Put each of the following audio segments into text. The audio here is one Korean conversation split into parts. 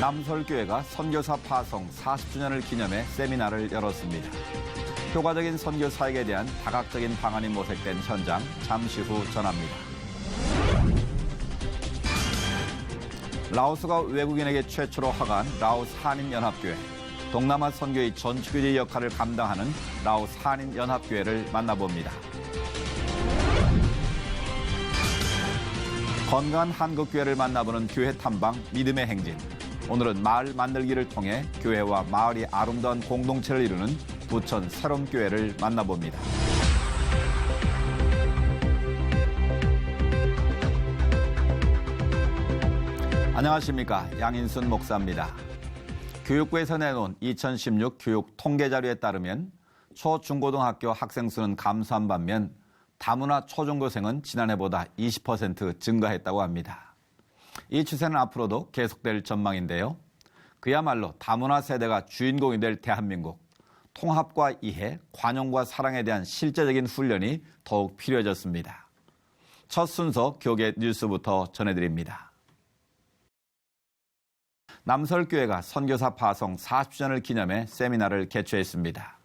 남서울교회가 선교사 파송 40주년을 기념해 세미나를 열었습니다. 효과적인 선교 사역에 대한 다각적인 방안이 모색된 현장, 잠시 후 전합니다. 라오스가 외국인에게 최초로 허가한 라오스 한인연합교회. 동남아 선교의 전축의 역할을 감당하는 라오스 한인연합교회를 만나봅니다. 건강한 한국교회를 만나보는 교회 탐방 믿음의 행진. 오늘은 마을 만들기를 통해 교회와 마을이 아름다운 공동체를 이루는 부천 새롬교회를 만나봅니다. 안녕하십니까. 양인순 목사입니다. 교육부에서 내놓은 2016 교육 통계자료에 따르면 초, 중고등학교 학생 수는 감소한 반면 다문화 초중고생은 지난해보다 20% 증가했다고 합니다. 이 추세는 앞으로도 계속될 전망인데요. 그야말로 다문화 세대가 주인공이 될 대한민국. 통합과 이해, 관용과 사랑에 대한 실제적인 훈련이 더욱 필요해졌습니다. 첫 순서 교계 뉴스부터 전해드립니다. 남서울교회가 선교사 파송 40주년을 기념해 세미나를 개최했습니다.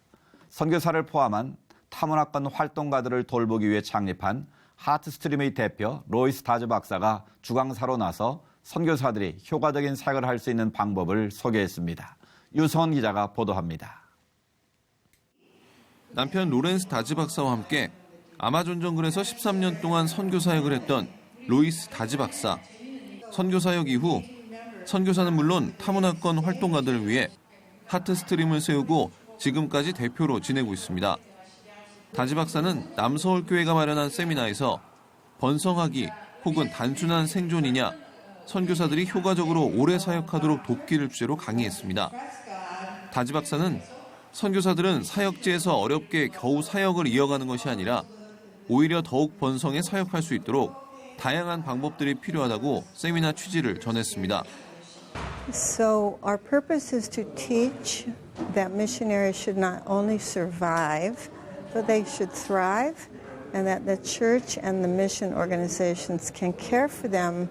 선교사를 포함한 타문화권 활동가들을 돌보기 위해 창립한 하트스트림의 대표 로이스 다즈 박사가 주강사로 나서 선교사들이 효과적인 사역을 할 수 있는 방법을 소개했습니다. 유성원 기자가 보도합니다. 남편 로렌스 다즈 박사와 함께 아마존 정글에서 13년 동안 선교 사역을 했던 로이스 다즈 박사. 선교 사역 이후 선교사는 물론 타문화권 활동가들을 위해 하트스트림을 세우고 지금까지 대표로 지내고 있습니다. 다즈 박사는 남서울교회가 마련한 세미나에서 번성하기 혹은 단순한 생존이냐, 선교사들이 효과적으로 오래 사역하도록 돕기를 주제로 강의했습니다. 다즈 박사는 선교사들은 사역지에서 어렵게 겨우 사역을 이어가는 것이 아니라 오히려 더욱 번성해 사역할 수 있도록 다양한 방법들이 필요하다고 세미나 취지를 전했습니다. So our purpose is to teach that missionaries should not only survive, but they should thrive, and that the church and the mission organizations can care for them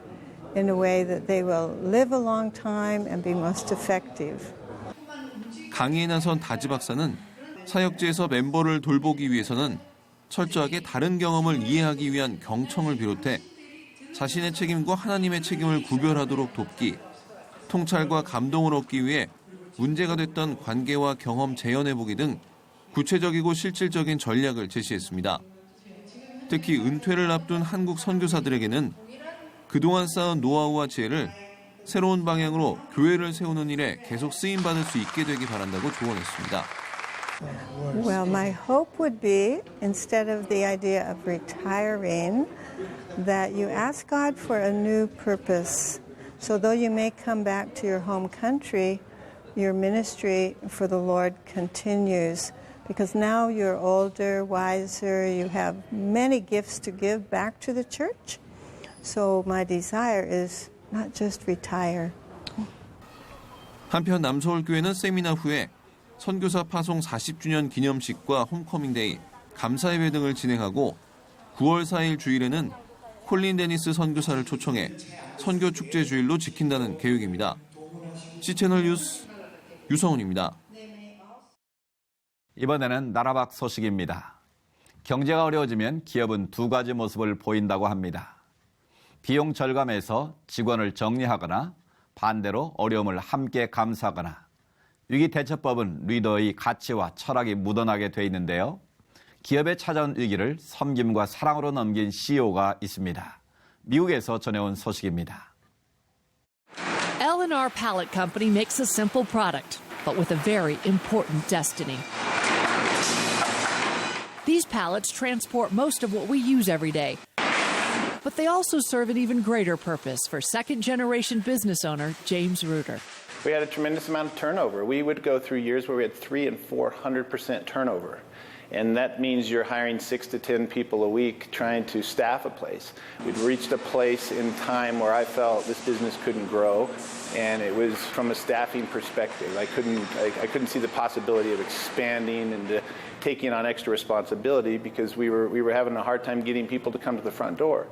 in a way that they will live a long time and be most effective. 강의에 나선 다즈 박사는 사역지에서 멤버를 돌보기 위해서는 철저하게 다른 경험을 이해하기 위한 경청을 비롯해 자신의 책임과 하나님의 책임을 구별하도록 돕기, 통찰과 감동을 얻기 위해 문제가 됐던 관계와 경험 재현해보기 등 구체적이고 실질적인 전략을 제시했습니다. 특히 은퇴를 앞둔 한국 선교사들에게는 그동안 쌓은 노하우와 지혜를 새로운 방향으로 교회를 세우는 일에 계속 쓰임받을 수 있게 되기 바란다고 조언했습니다. Well, my hope would be, instead of the idea of retiring, that you ask God for a new purpose. So though you may come back to your home country, your ministry for the Lord continues. Because now you're older, wiser, you have many gifts to give back to the church. So my desire is not just retire. 한편 남서울교회는 세미나 후에 선교사 파송 40주년 기념식과 홈커밍데이, 감사예배 등을 진행하고 9월 4일 주일에는 콜린 데니스 선교사를 초청해 선교축제 주일로 지킨다는 계획입니다. C채널 뉴스 유성훈입니다. 이번에는 나라 밖 소식입니다. 경제가 어려워지면 기업은 두 가지 모습을 보인다고 합니다. 비용 절감에서 직원을 정리하거나 반대로 어려움을 함께 감수하거나 위기 대처법은 리더의 가치와 철학이 묻어나게 돼 있는데요. 기업에 찾아온 위기를 섬김과 사랑으로 넘긴 CEO가 있습니다. 미국에서 전해온 소식입니다. L&R Pallet Company makes a simple product, but with a very important destiny. These pallets transport most of what we use every day, but they also serve an even greater purpose for second-generation business owner James Reuter. We had a tremendous amount of turnover. We would go through years where we had 300% and 400% turnover. And that means you're hiring 6 to 10 people a week trying to staff a place. We'd reached a place in time where I felt this business couldn't grow, and it was from a staffing perspective. I couldn't see the possibility of expanding and taking on extra responsibility because we were having a hard time getting people to come to the front door.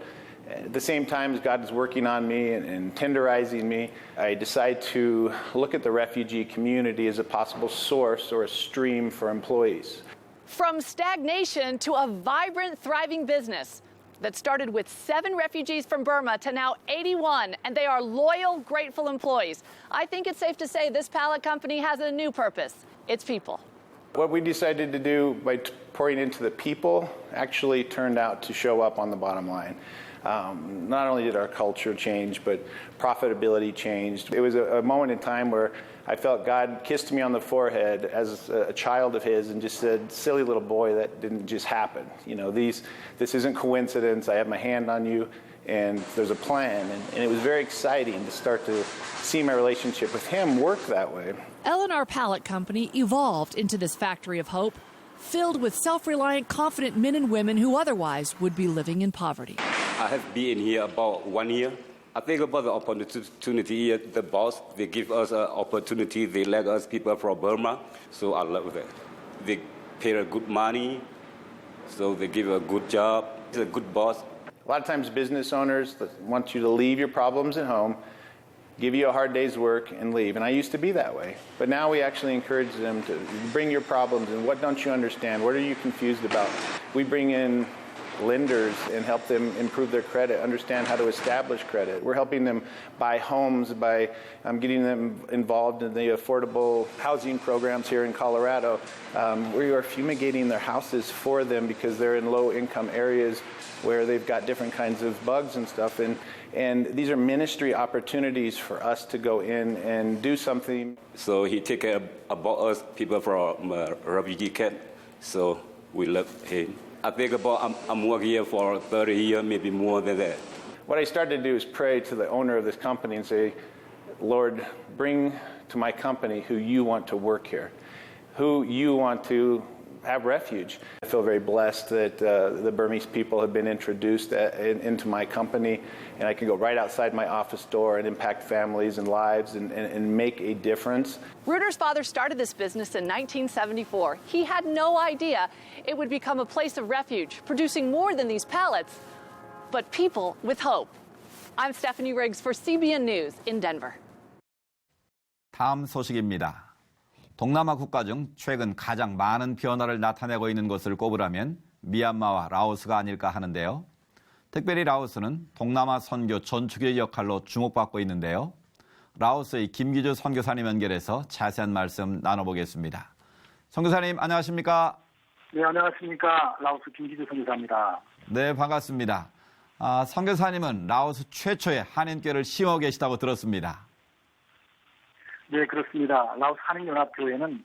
At the same time as God is working on me and tenderizing me, I decide to look at the refugee community as a possible source or a stream for employees. From stagnation to a vibrant, thriving business that started with 7 refugees from Burma to now 81, and they are loyal, grateful employees. I think it's safe to say this pallet company has a new purpose. It's people. What we decided to do by pouring into the people actually turned out to show up on the bottom line. Not only did our culture change, but profitability changed. It was a moment in time where I felt God kissed me on the forehead as a child of His and just said, "Silly little boy, that didn't just happen. You know, this isn't coincidence. I have my hand on you, and there's a plan." And it was very exciting to start to see my relationship with Him work that way. L&R Pallet Company evolved into this factory of hope, filled with self-reliant, confident men and women who otherwise would be living in poverty. I have been here about 1 year. I think about the opportunity here. The boss, they give us an opportunity. They let us people from Burma, so I love that. They pay a good money, so they give a good job. It's a good boss. A lot of times business owners want you to leave your problems at home, give you a hard day's work, and leave. And I used to be that way. But now we actually encourage them to bring your problems and what don't you understand? What are you confused about? We bring in lenders and help them improve their credit, understand how to establish credit. We're helping them buy homes by getting them involved in the affordable housing programs here in Colorado. We are fumigating their houses for them because they're in low-income areas where they've got different kinds of bugs and stuff. And these are ministry opportunities for us to go in and do something. So he take care about us, people from refugee camp, so we love him. I think about I'm working here for 30 years, maybe more than that. What I started to do is pray to the owner of this company and say, "Lord, bring to my company who you want to work here, who you want to have refuge." I feel very blessed that the Burmese people have been introduced into my company, and I can go right outside my office door and impact families and lives and make a difference. Reuter's father started this business in 1974. He had no idea it would become a place of refuge, producing more than these pallets, but people with hope. I'm Stephanie Riggs for CBN News in Denver. 다음 소식입니다. 동남아 국가 중 최근 가장 많은 변화를 나타내고 있는 것을 꼽으라면 미얀마와 라오스가 아닐까 하는데요. 특별히 라오스는 동남아 선교 전축의 역할로 주목받고 있는데요. 라오스의 김기주 선교사님 연결해서 자세한 말씀 나눠보겠습니다. 선교사님 안녕하십니까? 네, 안녕하십니까. 라오스 김기주 선교사입니다. 네, 반갑습니다. 선교사님은 라오스 최초의 한인교회를 심어 계시다고 들었습니다. 네, 그렇습니다. 라오스 한인연합교회는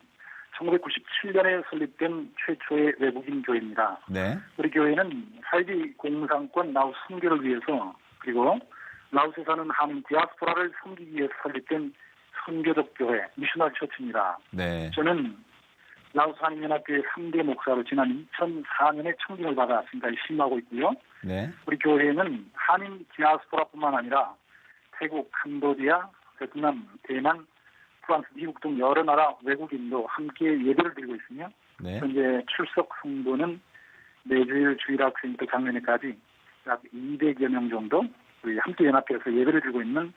1997년에 설립된 최초의 외국인 교회입니다. 네. 우리 교회는 사회주의 공산권 라오스 선교를 위해서 그리고 라오스에 사는 한인 디아스포라를 섬기기 위해서 설립된 선교적 교회, 미셔너리 처치입니다. 네. 저는 라오스 한인연합교회 3대 목사로 지난 2004년에 청빙을 받아 지금까지 심하고 있고요. 네. 우리 교회는 한인 디아스포라뿐만 아니라 태국, 캄보디아, 베트남, 대만, 프랑스, 미국 등 여러 나라 외국인도 함께 예배를 드리고 있으며 네. 현재 출석 성도는 매주일 주일학생부터 작년에까지 약 200여 명 정도 우리 함께 연합해서 예배를 드리고 있는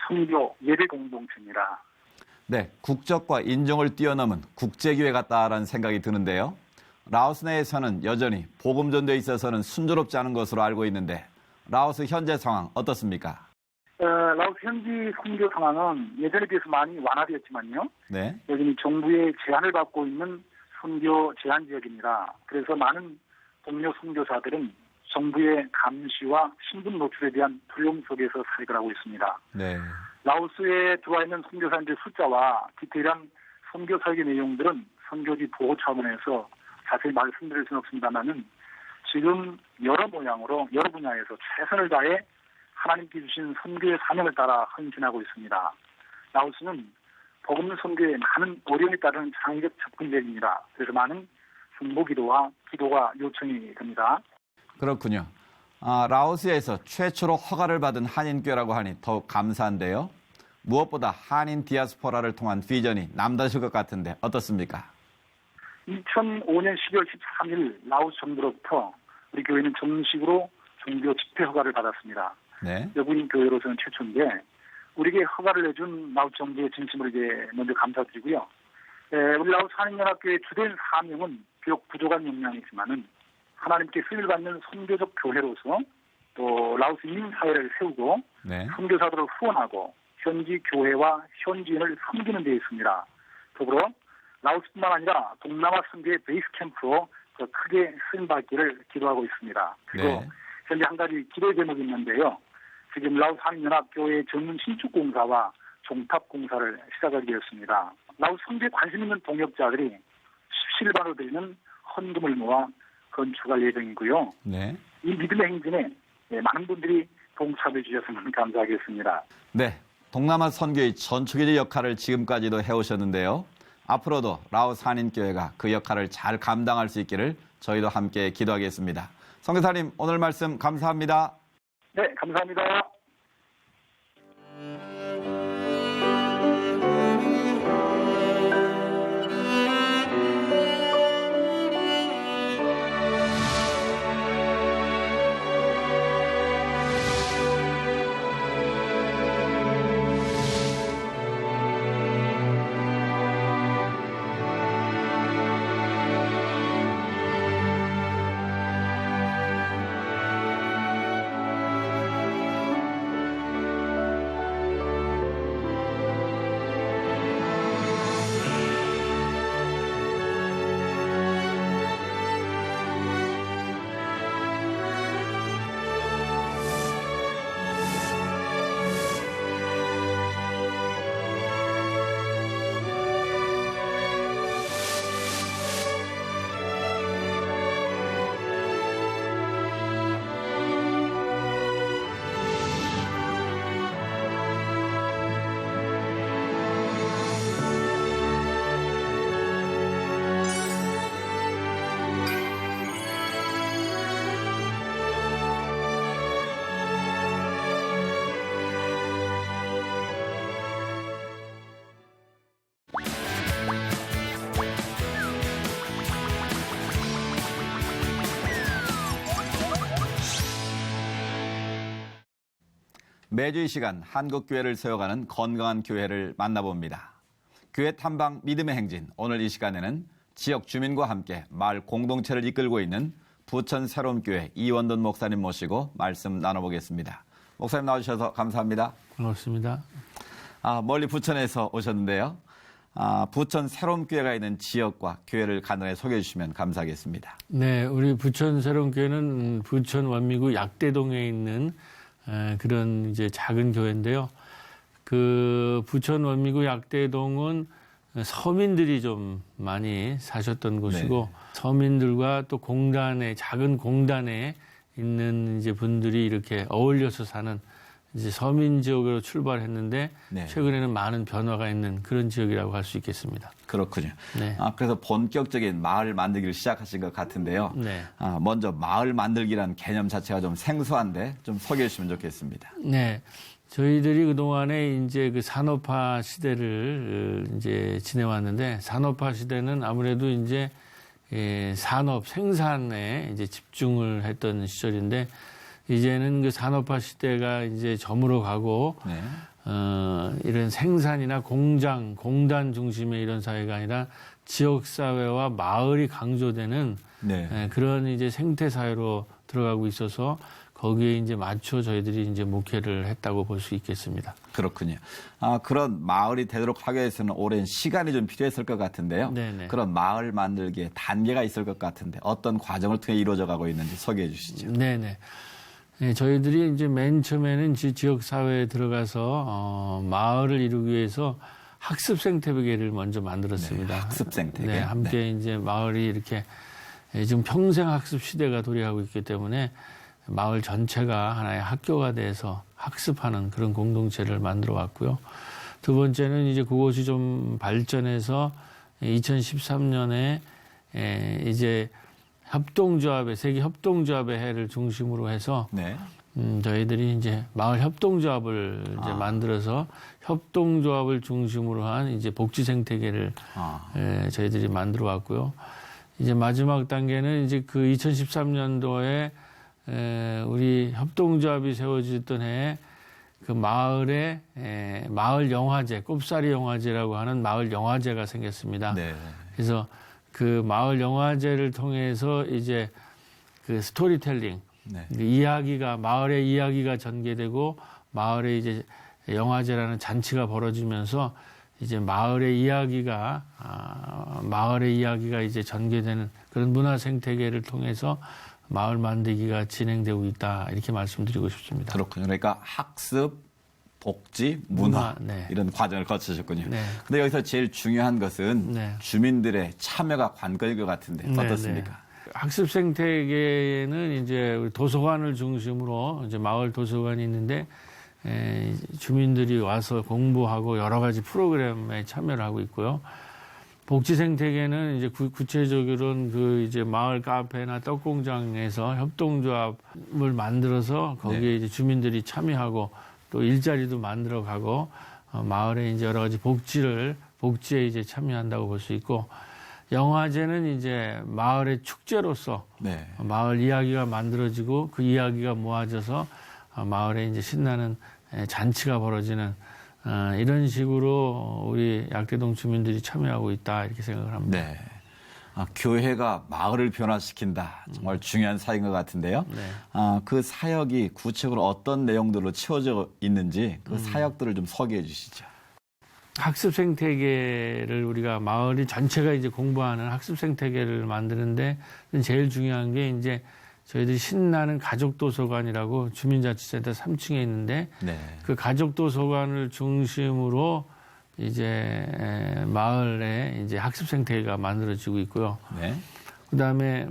선교 예배 공동체입니다. 네, 국적과 인종을 뛰어넘은 국제교회 같다라는 생각이 드는데요. 라오스 내에서는 여전히 복음 전도에 있어서는 순조롭지 않은 것으로 알고 있는데 라오스 현재 상황 어떻습니까? 라오스 현지 선교 상황은 예전에 비해서 많이 완화되었지만요. 네. 여기는 정부의 제한을 받고 있는 선교 제한 지역입니다. 그래서 많은 동료 선교사들은 정부의 감시와 신분 노출에 대한 두려움 속에서 살이를 하고 있습니다. 네. 라오스에 들어와 있는 선교사님들 숫자와 디테일한 선교 설계 내용들은 선교지 보호 차원에서 자세히 말씀드릴 수는 없습니다만은 지금 여러 분야에서 최선을 다해 하나님께 주신 선교의 사명을 따라 헌신하고 있습니다. 라오스는 복음 선교에 많은 어려움이 따르는 창의적 접근력입니다. 그래서 많은 중보기도와 기도가 요청이 됩니다. 그렇군요. 라오스에서 최초로 허가를 받은 한인교회라고 하니 더욱 감사한데요. 무엇보다 한인 디아스포라를 통한 비전이 남다르실 것 같은데 어떻습니까? 2005년 12월 13일 라오스 정부로부터 우리 교회는 정식으로 종교 집회 허가를 받았습니다. 네. 외국인 교회로서는 최초인데 우리에게 허가를 내준 라오스 정부의 진심으로 이제 먼저 감사드리고요. 우리 라오스 한인연합교회의 주된 사명은 비록 부족한 역량이지만은 하나님께 쓰임을 받는 선교적 교회로서 또 라오스 인민사회를 세우고 네. 선교사들을 후원하고 현지 교회와 현지인을 섬기는 데 있습니다. 더불어 라오스뿐만 아니라 동남아 선교의 베이스 캠프로 더 크게 쓰임받기를 기도하고 있습니다. 그리고 네. 현재 한 가지 기대 제목이 있는데요. 지금 라오스 한인연합교회 전문 신축공사와 종탑공사를 시작하게 되었습니다. 라오스 선교에 관심 있는 동역자들이 실바로 드리는 헌금을 모아 건축할 예정이고요. 네. 이 믿음의 행진에 많은 분들이 동참해 주셨으면 감사하겠습니다. 네. 동남아 선교의 전초기의 역할을 지금까지도 해오셨는데요. 앞으로도 라오스 한인교회가 그 역할을 잘 감당할 수 있기를 저희도 함께 기도하겠습니다. 선교사님, 오늘 말씀 감사합니다. 네, 감사합니다. 매주 이 시간 한국교회를 세워가는 건강한 교회를 만나봅니다. 교회 탐방 믿음의 행진, 오늘 이 시간에는 지역 주민과 함께 마을 공동체를 이끌고 있는 부천 새로움교회 이원돈 목사님 모시고 말씀 나눠보겠습니다. 목사님 나와주셔서 감사합니다. 반갑습니다. 멀리 부천에서 오셨는데요. 부천 새로움교회가 있는 지역과 교회를 간단히 소개해 주시면 감사하겠습니다. 네, 우리 부천 새로움교회는 부천 완미구 약대동에 있는 그런 이제 작은 교회인데요. 그 부천 원미구 약대동은 서민들이 좀 많이 사셨던 곳이고 네. 서민들과 또 공단에 작은 공단에 있는 이제 분들이 이렇게 어울려서 사는 이제 서민 지역으로 출발했는데 네. 최근에는 많은 변화가 있는 그런 지역이라고 할 수 있겠습니다. 그렇군요. 네. 그래서 본격적인 마을 만들기를 시작하신 것 같은데요. 네. 먼저 마을 만들기라는 개념 자체가 좀 생소한데 좀 소개해 주시면 좋겠습니다. 네. 저희들이 그동안에 이제 그 산업화 시대를 이제 지내왔는데 산업화 시대는 아무래도 이제 산업 생산에 이제 집중을 했던 시절인데 이제는 그 산업화 시대가 이제 저물어 가고 네. 이런 생산이나 공장, 공단 중심의 이런 사회가 아니라 지역 사회와 마을이 강조되는 네. 그런 이제 생태 사회로 들어가고 있어서 거기에 이제 맞춰 저희들이 이제 목회를 했다고 볼 수 있겠습니다. 그렇군요. 그런 마을이 되도록 하기 위해서는 오랜 시간이 좀 필요했을 것 같은데요. 네네. 그런 마을 만들기에 단계가 있을 것 같은데 어떤 과정을 통해 이루어져 가고 있는지 소개해 주시죠. 네네. 네, 저희들이 이제 맨 처음에는 지역 사회에 들어가서 마을을 이루기 위해서 학습 생태계를 먼저 만들었습니다. 네, 학습 생태계. 네, 함께 이제 마을이 이렇게 지금 평생 학습 시대가 도래하고 있기 때문에 마을 전체가 하나의 학교가 돼서 학습하는 그런 공동체를 만들어 왔고요. 두 번째는 이제 그것이 좀 발전해서 2013년에 이제 협동조합의 세계 협동조합의 해를 중심으로 해서 네. 저희들이 이제 마을 협동조합을 이제 만들어서 협동조합을 중심으로 한 이제 복지 생태계를 저희들이 만들어 왔고요. 이제 마지막 단계는 이제 그 2013년도에 우리 협동조합이 세워졌던 해에 그 마을에 마을 영화제, 꼽사리 영화제라고 하는 마을 영화제가 생겼습니다. 네. 그래서 그 마을 영화제를 통해서 이제 그 스토리텔링, 네. 그 이야기가 마을의 이야기가 전개되고 마을에 이제 영화제라는 잔치가 벌어지면서 이제 마을의 이야기가 이제 전개되는 그런 문화 생태계를 통해서 마을 만들기가 진행되고 있다 이렇게 말씀드리고 싶습니다. 그렇군요. 그러니까 학습, 복지, 문화 네. 이런 과정을 거치셨군요. 네. 근데 여기서 제일 중요한 것은 네. 주민들의 참여가 관건일 것 같은데 네, 어떻습니까? 네. 학습 생태계는 이제 우리 도서관을 중심으로 이제 마을 도서관이 있는데 주민들이 와서 공부하고 여러 가지 프로그램에 참여를 하고 있고요. 복지 생태계는 이제 구체적으로는 그 이제 마을 카페나 떡공장에서 협동조합을 만들어서 거기에 네. 이제 주민들이 참여하고 또 일자리도 만들어 가고 마을에 이제 여러 가지 복지에 이제 참여한다고 볼 수 있고 영화제는 이제 마을의 축제로서 네. 마을 이야기가 만들어지고 그 이야기가 모아져서 마을에 이제 신나는 잔치가 벌어지는 이런 식으로 우리 약대동 주민들이 참여하고 있다 이렇게 생각을 합니다. 네. 교회가 마을을 변화시킨다. 정말 중요한 사역인 것 같은데요. 네. 그 사역이 구체적으로 어떤 내용들로 채워져 있는지 그 사역들을 좀 소개해 주시죠. 학습 생태계를 우리가 마을이 전체가 이제 공부하는 학습 생태계를 만드는데 제일 중요한 게 이제 저희들이 신나는 가족도서관이라고 주민자치센터 3층에 있는데 네. 그 가족도서관을 중심으로 이제 마을에 이제 학습 생태계가 만들어지고 있고요. 네. 그다음에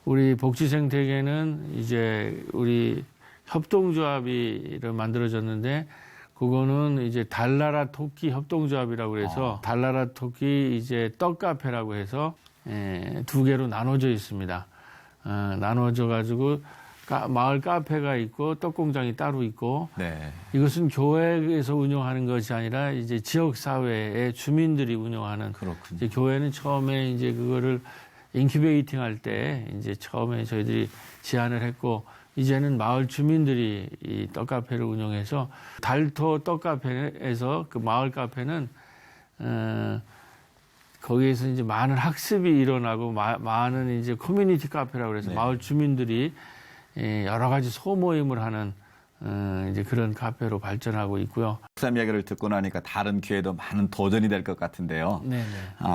우리 복지 생태계는 이제 우리 협동조합이 만들어졌는데 그거는 이제 달나라 토끼 협동조합이라고 그래서 달나라 토끼 이제 떡카페라고 해서 2개로 나눠져 있습니다. 나눠져 가지고 마을 카페가 있고 떡공장이 따로 있고 네. 이것은 교회에서 운영하는 것이 아니라 이제 지역 사회의 주민들이 운영하는. 그렇군요. 이제 교회는 처음에 이제 그거를 인큐베이팅 할 때 이제 처음에 저희들이 제안을 했고 이제는 마을 주민들이 이 떡카페를 운영해서 달토 떡카페에서 그 마을 카페는 거기에서 이제 많은 학습이 일어나고 많은 이제 커뮤니티 카페라고 그래서 네. 마을 주민들이 여러 가지 소모임을 하는 이제 그런 카페로 발전하고 있고요. 목사님 이야기를 듣고 나니까 다른 교회도 많은 도전이 될 것 같은데요. 네네.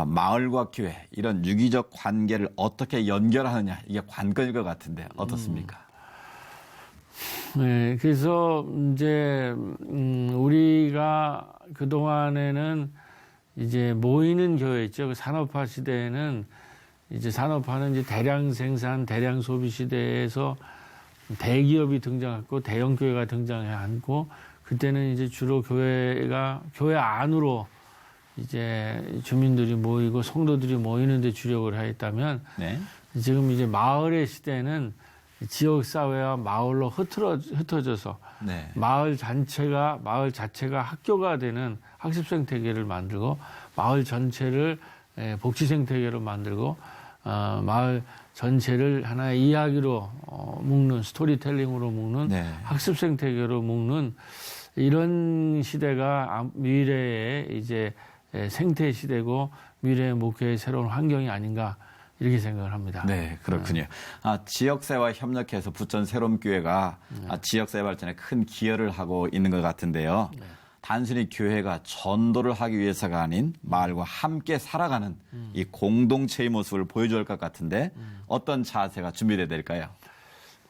마을과 교회 이런 유기적 관계를 어떻게 연결하느냐 이게 관건일 것 같은데 어떻습니까? 네, 그래서 이제 우리가 그 동안에는 이제 모이는 교회 있죠. 그 산업화 시대에는 이제 산업화는 이제 대량 생산, 대량 소비 시대에서 대기업이 등장했고 대형 교회가 등장했고 그때는 이제 주로 교회 안으로 이제 주민들이 모이고 성도들이 모이는 데 주력을 하였다면 네. 지금 이제 마을의 시대는 지역 사회와 마을로 흩어져서 네. 마을 자체가 학교가 되는 학습 생태계를 만들고 마을 전체를 복지 생태계로 만들고 마을 전체를 하나의 이야기로 묶는 스토리텔링으로 묶는 네. 학습 생태계로 묶는 이런 시대가 미래의 이제 생태 시대고 미래의 목회의 새로운 환경이 아닌가 이렇게 생각을 합니다. 네, 그렇군요. 지역사회와 협력해서 부천 새롬교회가 지역사회 발전에 큰 기여를 하고 있는 것 같은데요. 네. 단순히 교회가 전도를 하기 위해서가 아닌 마을과 함께 살아가는 이 공동체의 모습을 보여줘야 할 것 같은데 어떤 자세가 준비돼야 될까요?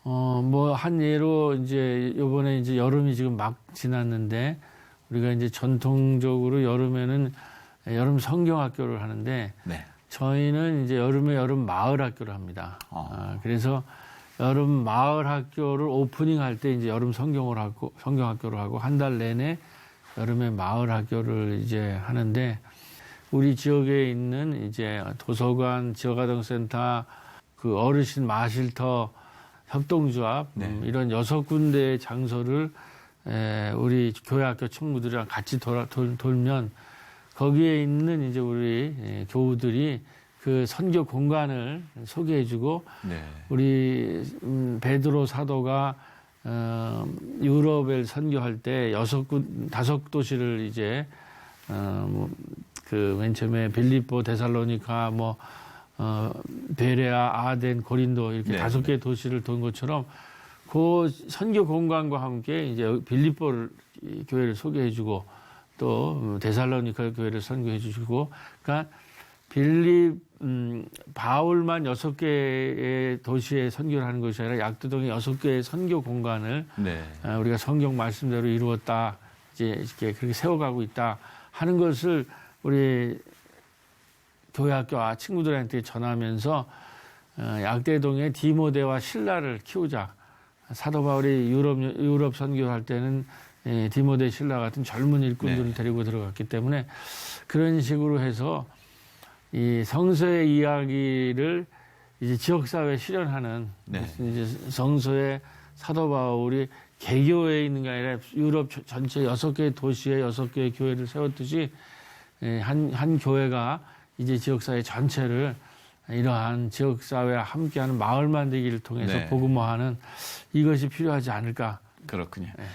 뭐 한 예로 이제 요번에 이제 여름이 지금 막 지났는데 우리가 이제 전통적으로 여름에는 여름 성경학교를 하는데 네. 저희는 이제 여름에 여름 마을 학교를 합니다. 그래서 여름 마을 학교를 오프닝 할 때 이제 여름 성경학교를 하고 한 달 내내 여름에 마을 학교를 이제 하는데 우리 지역에 있는 이제 도서관, 지역아동센터, 그 어르신 마실터, 협동조합 이런 6군데의 장소를 우리 교회학교 친구들이랑 같이 돌면 거기에 있는 이제 우리 교우들이 그 선교 공간을 소개해주고 네. 우리 베드로 사도가 유럽을 선교할 때 5도시를 이제 그 맨 처음에 빌립보, 데살로니카, 베레아, 아덴, 고린도 이렇게 네, 5개 도시를 돈 것처럼 그 선교 공간과 함께 이제 빌립보를 교회를 소개해주고 또 데살로니카 교회를 선교해주시고, 그러니까 바울만 6개의 도시에 선교를 하는 것이 아니라 약도동의 6개의 선교 공간을 네. 우리가 성경 말씀대로 이루었다, 이제 이렇게 그렇게 세워가고 있다 하는 것을 우리 교회학교 친구들한테 전하면서 약대동의 디모데와 실라를 키우자. 사도 바울이 유럽 선교할 때는 디모데, 실라 같은 젊은 일꾼들을 네. 데리고 들어갔기 때문에 그런 식으로 해서 이 성서의 이야기를 이제 지역사회에 실현하는, 네. 이제 성서의 사도 바울이 개교회에 있는 게 아니라 유럽 전체 6개의 도시에 6개의 교회를 세웠듯이 한 교회가 이제 지역사회 전체를 이러한 지역사회와 함께하는 마을 만들기를 통해서 네. 복음화하는 이것이 필요하지 않을까. 그렇군요. 네.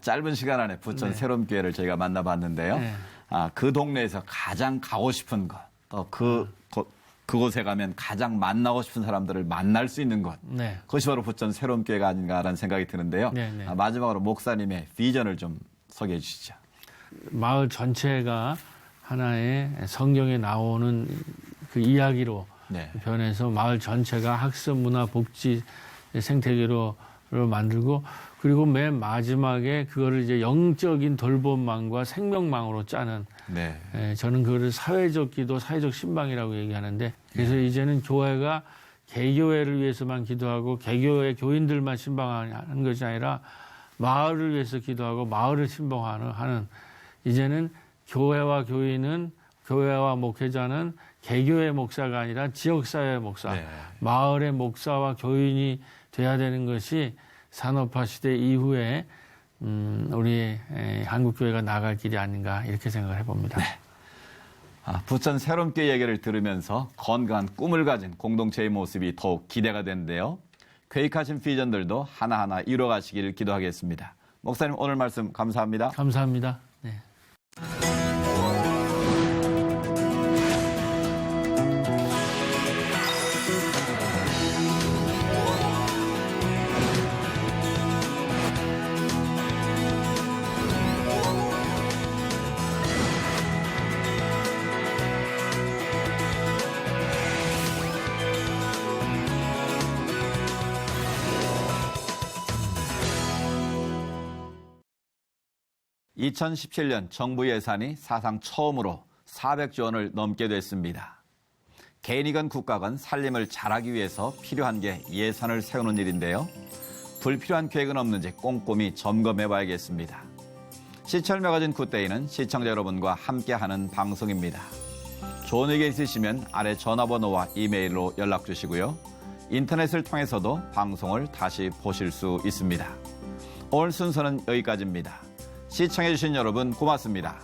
짧은 시간 안에 부천 네. 새로운 교회를 저희가 만나봤는데요. 네. 그 동네에서 가장 가고 싶은 것, 또 그곳에 가면 가장 만나고 싶은 사람들을 만날 수 있는 것. 네. 그것이 바로 부천 새로운 교회가 아닌가라는 생각이 드는데요. 네, 네. 마지막으로 목사님의 비전을 좀 소개해 주시죠. 마을 전체가 하나의 성경에 나오는 그 이야기로 네. 변해서 마을 전체가 학습, 문화, 복지, 생태계로 만들고, 그리고 맨 마지막에 그거를 이제 영적인 돌봄망과 생명망으로 짜는, 네. 저는 그거를 사회적 기도, 사회적 신방이라고 얘기하는데, 그래서 이제는 교회가 개교회를 위해서만 기도하고 개교회 교인들만 신방하는 것이 아니라 마을을 위해서 기도하고 마을을 신방하는, 이제는 교회와 교인은, 교회와 목회자는 개교회 목사가 아니라 지역사회 목사, 네. 마을의 목사와 교인이 돼야 되는 것이 산업화 시대 이후에 우리 한국교회가 나갈 길이 아닌가, 이렇게 생각을 해봅니다. 네. 부천 새로운 교회 얘기를 들으면서 건강한 꿈을 가진 공동체의 모습이 더욱 기대가 되는데요. 계획하신 비전들도 하나하나 이뤄가시길 기도하겠습니다. 목사님, 오늘 말씀 감사합니다. 감사합니다. 네. (2017년) 정부 예산이 사상 처음으로 400조 원을 넘게 됐습니다. 개인이건 국가건 살림을 잘하기 위해서 필요한 게 예산을 세우는 일인데요. 불필요한 계획은 없는지 꼼꼼히 점검해 봐야겠습니다. 시철 매거진 굿데이는 시청자 여러분과 함께하는 방송입니다. 좋은 의견 있으시면 아래 전화번호와 이메일로 연락 주시고요. 인터넷을 통해서도 방송을 다시 보실 수 있습니다. 오늘 순서는 여기까지입니다. 시청해주신 여러분 고맙습니다.